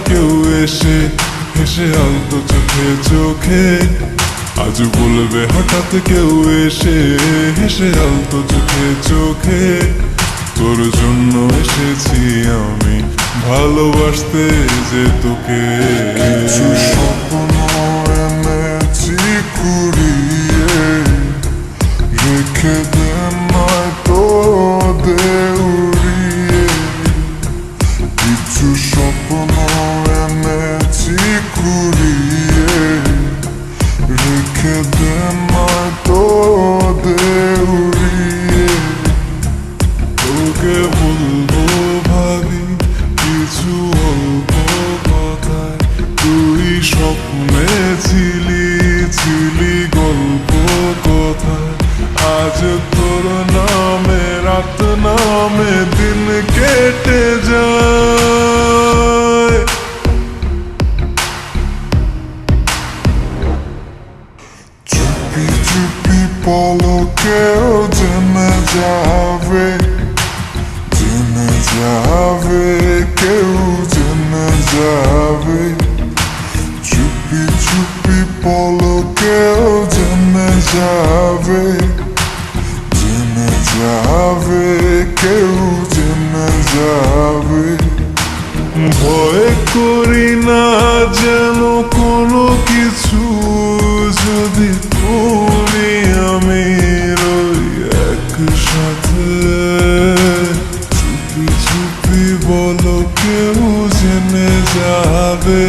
কেউ এসে হেসে আলতো চোখে চোখে, আজ বলবে হঠাৎ কেউ এসে হেসে আলতো চোখে চোখে, তোর জন্য এসেছি আমি ভালোবাসতে যে তোকে। কিছু স্বপ্ন এনেছি কুড়িয়ে, রেখে দে নয়তো দে উড়িয়ে। কিছু স্বপ্ন এনেছি কুড়িয়ে, রেখে দে নয়তো দে উড়িয়ে। তোকে বলবো ভাবি কিছু অল্প কথায়, তুই স্বপ্নে ছিলি ছিলি গল্প কথায়, আজ তোর নামে রাত নামে দিন কেটে যায়। চুপি চুপি পলকেও জেনে যাবে, জেনে যাবে, কেউ জেনে যাবে। চুপি চুপি পলকেও জেনে যাবে, জেনে যাবে, কেউ জেনে যাবে। ভয় করি না যেন কোনো কিছু, যদি তুমি আমি রই একসাথে। চুপি চুপি বলো কেউ জেনে যাবে,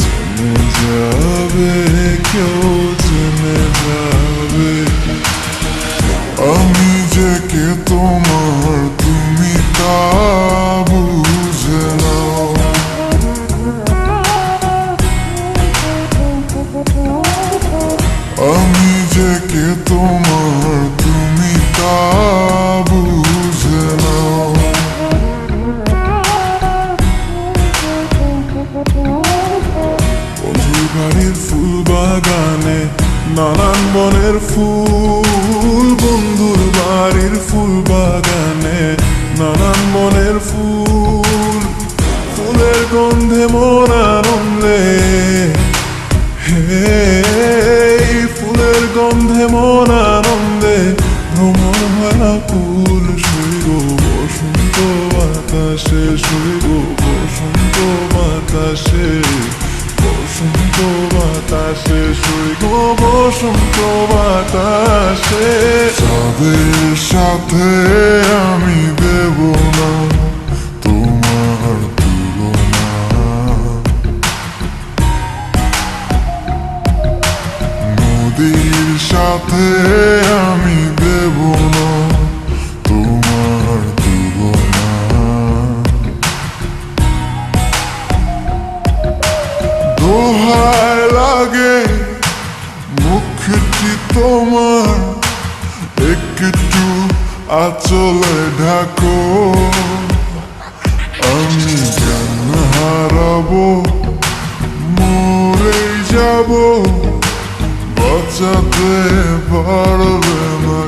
জেনে যাবে, কেউ জেনে যাবে। আমি যে কে তোমার তুমি তা বুঝে নাও। আমি যে কে তোমার তুমি তা বুঝে নাও। বন্ধুর বাড়ির ফুল বাগানে নানান বনের ফুল, বন্ধুর বাড়ির ফুল বাগানে নানান বনের ফুল, ফুলের গন্ধে মন আনন্দে, হে ফুলের গন্ধে মন আনন্দে ভ্রমণ ভরা কুল। শৈব বসন্ত বাতাসে, শৈব বসন্ত বাতাসে, বসন্ত বাতাসে, শৈব বসন্ত বাতাসে। তাদের সাথে আমি দেব না তোমার তুলনা, নদীর সাথে আমি দেব না তোমার তুলনা। দোহায় লাগে মুখটি তোমার, একটু আঁচলে ঢাকো। আমি জ্ঞান হারাবো, মরে যাব, বাঁচাতে পারবে না।